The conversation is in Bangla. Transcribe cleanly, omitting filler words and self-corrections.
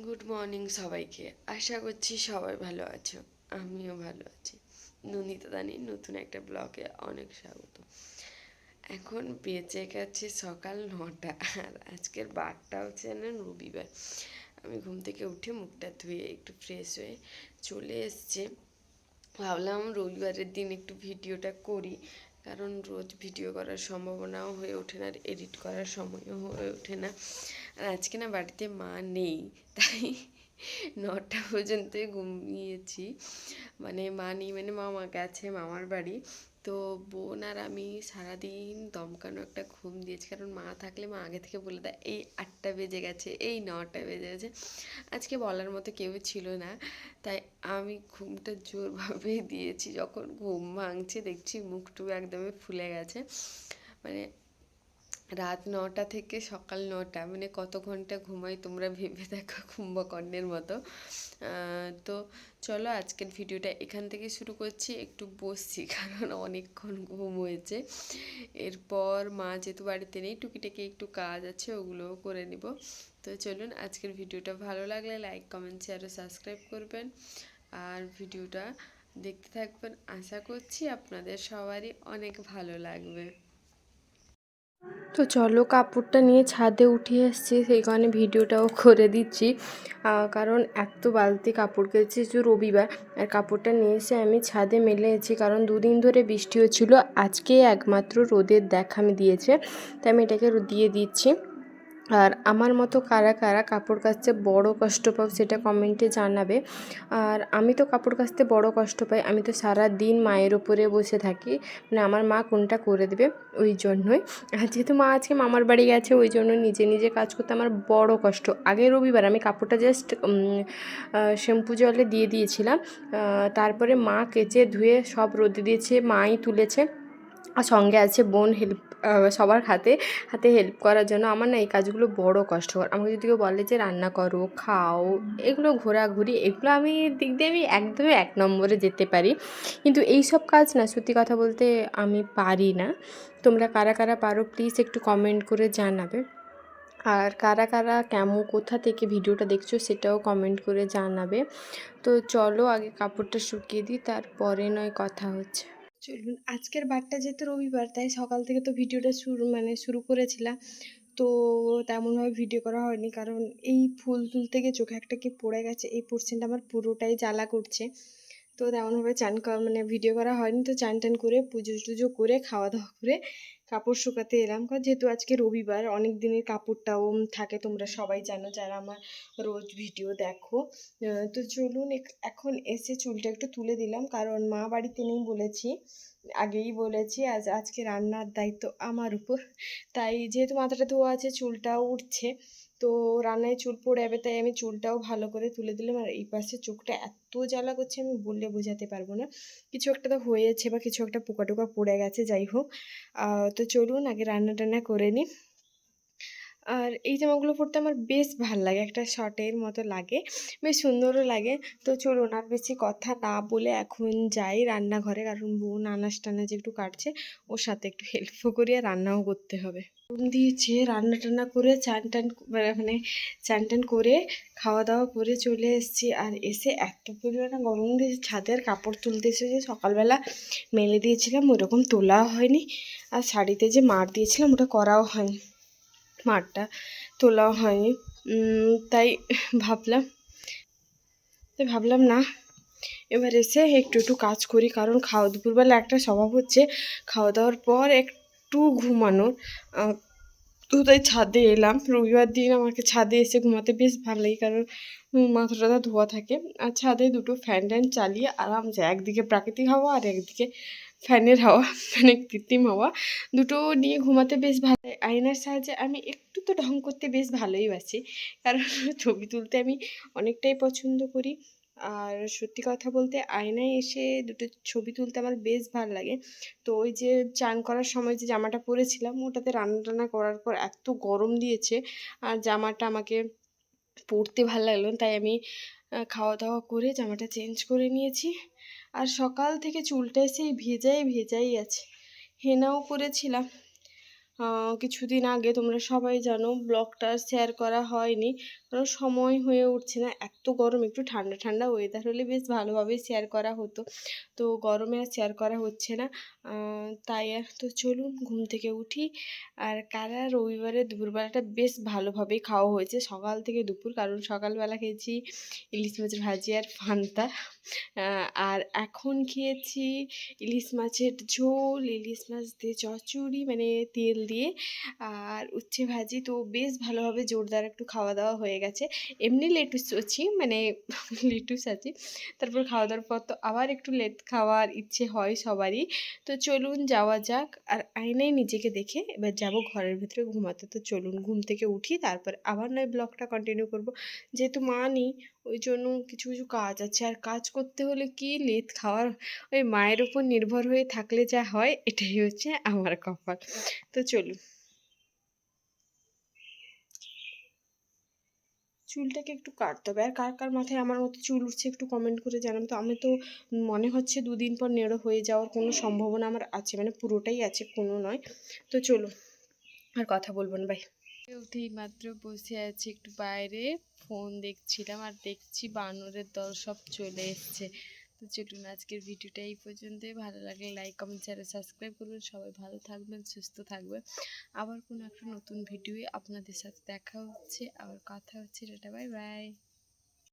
গুড মর্নিং সবাইকে। আশা করছি সবাই ভালো আছো, আমিও ভালো আছি। নন্দিতা দানির নতুন একটা ব্লগে অনেক স্বাগত। এখন বেজে গেছে সকাল 9টা, আর আজকের বারটা হচ্ছে না রবিবার। আমি ঘুম থেকে উঠে মুখটা ধুয়ে একটু ফ্রেশ হয়ে চলে এসছে। ভাবলাম রবিবারের দিন একটু ভিডিওটা করি, কারণ রোজ ভিডিও করার সম্ভাবনাও হয়ে ওঠে না, আর এডিট করার সময়ও হয়ে ওঠে না। আর আজকে না বাড়িতে মা নেই, তাই 9টা পর্যন্তই ঘুমিয়েছি। মানে মা নেই মানে মামা গেছে মামার বাড়ি। তো বোন আর আমি সারাদিন দমকানো একটা ঘুম দিয়েছি, কারণ মা থাকলে মা আগে থেকে বলে দেয় এই 8টা বেজে গেছে, এই 9টা বেজে গেছে। আজকে বলার মতো কেউ ছিল না, তাই আমি ঘুমটা জোরভাবেই দিয়েছি। যখন ঘুম ভাঙছে দেখছি মুখটুকু একদমই ফুলে গেছে। মানে রাত 9টা থেকে সকাল 9টা, মানে কত ঘন্টা ঘুমাই তোমরা ভেবে দেখো, কুম্ভকর্ণের মতো। তো চলো আজকের ভিডিওটা এখান থেকে শুরু করছি। একটু বসছি কারণ অনেকক্ষণ ঘুম হয়েছে। এরপর মা যেহেতু বাড়িতে নেই, টুকিটাকি একটু কাজ আছে, ওগুলোও করে নিব। তো চলুন, আজকের ভিডিওটা ভালো লাগলে লাইক কমেন্ট শেয়ার ও সাবস্ক্রাইব করবেন, আর ভিডিওটা দেখতে থাকবেন। আশা করছি আপনাদের সবারই অনেক ভালো লাগবে। তো চলো, কাপড়টা নিয়ে ছাদে উঠে এসেছি, সেই কারণে ভিডিওটাও করে দিচ্ছি। কারণ এত বালতি কাপড় কেচেছি, যে রবিবার, আর কাপড়টা নিয়ে এসে আমি ছাদে মেলেছি, কারণ দুদিন ধরে বৃষ্টি হচ্ছিল, আজকে একমাত্র রোদের দেখা আমি দিয়েছে, তাই আমি এটাকে দিয়ে দিচ্ছি। আর আমার মতো কারা কারা কাপড় কাচতে বড় কষ্ট পাও সেটা কমেন্টে জানাবে। আর আমি তো কাপড় কাচতে বড় কষ্ট পাই, আমি তো সারা দিন মায়ের ওপরে বসে থাকি, মানে আমার মা কোনটা করে দেবে ওই জন্যই। আর যেহেতু মা আজকে মামার বাড়ি গেছে, ওই জন্য নিজে নিজে কাজ করতে আমার বড় কষ্ট। আগের রবিবার আমি কাপড়টা জাস্ট শ্যাম্পু জলে দিয়ে দিয়েছিলাম, তারপরে মা কেচে ধুয়ে সব রোদে দিয়েছে, মাই তুলেছে, আর সঙ্গে আছে বোন হেল্প, সবার হাতে হাতে হেল্প করার জন্য। আমার না এই কাজগুলো বড় কষ্টকর। আমাকে যদি কেউ বলে যে রান্না করো, খাও, এগুলো ঘোরাঘুরি, এগুলো আমি দিক দিয়ে আমি একদমই 1 নম্বরে যেতে পারি, কিন্তু এই সব কাজ না, সত্যি কথা বলতে আমি পারি না। তোমরা কারা কারা পারো প্লিজ একটু কমেন্ট করে জানাবে। আর কারা কারা কেমন কোথা থেকে ভিডিওটা দেখছো সেটাও কমেন্ট করে জানাবে। তো চলো আগে কাপড়টা শুকিয়ে দিই, তারপরে নয় কথা হচ্ছে। চলুন, আজকের বারটা যেহেতু রবিবার, তাই সকাল থেকে তো ভিডিওটা শুরু করেছিলাম, তো তেমনভাবে ভিডিও করা হয়নি, কারণ এই ফুল তুলতে গিয়ে চোখে একটা কি পড়ে গেছে, এই পোর্শনটা আমার পুরোটাই জ্বালা করছে। তো তেমনভাবে মানে ভিডিও করা হয়নি। তো চান টান করে পুজো টুজো করে খাওয়া দাওয়া করে কাপড় শুকাতে এলাম, কারণ যেহেতু আজকে রবিবার অনেক দিনের কাপড়টাও থাকে, তোমরা সবাই জানো যারা আমার রোজ ভিডিও দেখো। তো চলুন, এখন এসে চুলটা একটু তুলে দিলাম, কারণ মা বাড়িতে নেই বলেছি, আগেই বলেছি। আজকে রান্নার দায়িত্ব আমার উপর, তাই যেহেতু মাথাটা ধোয়া আছে, চুলটাও উঠছে, তো রান্নায় চুল পড়ে যাবে, তাই আমি চুলটাও ভালো করে তুলে দিলাম। আর এই পাশে চোখটা এত জ্বালা করছে আমি বললে বোঝাতে পারবো না, কিছু একটা তো হয়েছে বা কিছু একটা পোকা টোকা পড়ে গেছে, যাই হোক। তো চলুন আগে রান্না টান্না করে নিই। আর এই জামাগুলো পরতে আমার বেশ ভাল লাগে, একটা শর্টের মতো লাগে, বেশ সুন্দরও লাগে। তো চলুন আর বেশি কথা না বলে এখন যাই রান্নাঘরে, কারণ বোন আনাজ টানাজ একটু কাটছে, ওর সাথে একটু হেল্পও করি, আর রান্নাও করতে হবে। দিয়েছে রান্না টান্না করে মানে চান টান করে খাওয়া দাওয়া করে চলে এসেছি। আর এসে এত পরিমাণে গরম দিয়েছে, ছাদের কাপড় তুলতে এসেছে, সকালবেলা মেলে দিয়েছিলাম, ওইরকম তোলাও হয়নি, আর শাড়িতে যে মার দিয়েছিলাম ওটা করাও হয়নি, মারটা তোলাও হয়নি। তাই ভাবলাম না, এবার এসে একটু একটু কাজ করি, কারণ দুপুরবেলা একটা স্বভাব হচ্ছে খাওয়া দাওয়ার পর একটু ঘুমানোর। তো তাই ছাদে এলাম, রবিবার দিন আমাকে ছাদে এসে ঘুমাতে বেশ ভালো লাগে, কারণ মাথা টাথা ধোয়া থাকে। আর ছাদে দুটো ফ্যান ট্যান চালিয়ে আরামসে, একদিকে প্রাকৃতিক হাওয়া আর একদিকে ফ্যানের হাওয়া, মানে কৃত্রিম হাওয়া, দুটো নিয়ে ঘুমাতে বেশ ভালো লাগে। আয়নার সাহায্যে আমি একটু তো ঢং করতে বেশ ভালোই বাসি, কারণ ছবি তুলতে আমি অনেকটাই পছন্দ করি। আর সত্যি কথা বলতে আয়নায় এসে দুটো ছবি তুলতে আমার বেশ ভালো লাগে। তো ওই যে চান করার সময় যে জামাটা পরেছিলাম, ওটাতে রান্না টান্না করার পর এত গরম দিয়েছে, আর জামাটা আমাকে পরতে ভালো লাগলো, তাই আমি খাওয়া দাওয়া করে জামাটা চেঞ্জ করে নিয়েছি। আর সকাল থেকে চুলটা সেই ভেজাই আছে, হেনাও করেছিলাম কিছুদিন আগে, তোমরা সবাই জানো, ব্লগটা শেয়ার করা হয়নি, কারণ সময় হয়ে উঠছে না, এত গরম। একটু ঠান্ডা ঠান্ডা ওয়েদার হলে বেশ ভালোভাবে শেয়ার করা হতো, তো গরমে আর শেয়ার করা হচ্ছে না। তাই আর তো চলুন ঘুম থেকে উঠি। আর কারা রবিবারে দুপুরবেলাটা বেশ ভালোভাবেই খাওয়া হয়েছে, সকাল থেকে দুপুর। কারণ সকালবেলা খেয়েছি ইলিশ মাছের ভাজি আর পান্তা, আর এখন খেয়েছি ইলিশ মাছের ঝোল, ইলিশ মাছ দিয়ে চচ্চড়ি মানে তেল দিয়ে, আর উচ্ছে ভাজি। তো বেশ ভালোভাবে জোরদার একটু খাওয়া দাওয়া হয়ে গেছে। এমনি লেটুস আছি মানে লেটুস আছি, তারপর খাওয়া দাওয়ার পর তো আবার একটু লেট খাওয়ার ইচ্ছে হয় সবারই। তো চলুন যাওয়া যাক, আর আয়নায় নিজেকে দেখে এবার যাব ঘরের ভিতরে ঘুমাতে। তো চলুন ঘুম থেকে উঠি, তারপর আবার নয় ব্লগটা কন্টিনিউ করব। যেহেতু মা নেই ওই জন্য কিছু কিছু কাজ আছে, আর কাজ করতে হলে কি লেট খাওয়ার, ওই মায়ের উপর নির্ভর হয়ে থাকলে যা হয় এটাই হচ্ছে আমার কপাল। তো চলুন, চুলটাকে একটু কাটতে হবে। আর কার কার মাথায় আমার মতো চুল উঠছে একটু কমেন্ট করে জানান তো। আমি তো মনে হচ্ছে 2 দিন পর নেড়ো হয়ে যাওয়ার কোনো সম্ভাবনা আমার আছে, মানে পুরোটাই আছে, কোনো নয়। তো চলো, আর কথা বলবো না, বাই। উঠেই মাত্র বসে আছি একটু বাইরে, ফোন দেখছিলাম আর দেখছি বানরের দল সব চলে এসছে। তো চলুন আজকের ভিডিওটা এই পর্যন্তই। ভালো লাগলে লাইক কমেন্ট শেয়ার সাবস্ক্রাইব করবেন। সবাই ভালো থাকবেন, সুস্থ থাকবেন। আবার কোনো একটা নতুন ভিডিওয়ে আপনাদের সাথে দেখা হচ্ছে, আবার কথা হচ্ছে। Tata, bye bye.